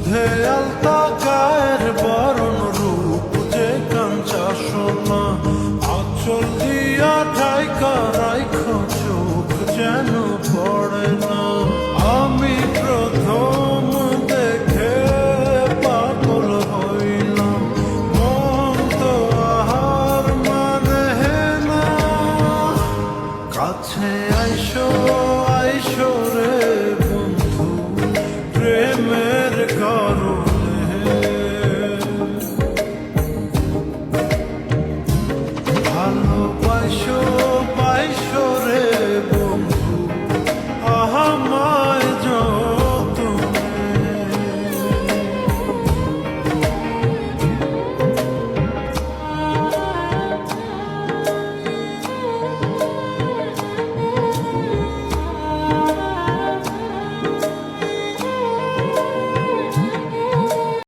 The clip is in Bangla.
দুধে আলতা গায়ের বরণ রূপ যে কাঞ্চা সোনা আঁচল দিয়া ঢাইকা রাইখো চোখ যেন পড়ে না। আমি প্রথম দেখে পাগল হইলাম, মন তো আহার মানে না। কাছে আইসো আইসো রে বন্ধু, প্রেমের কারণ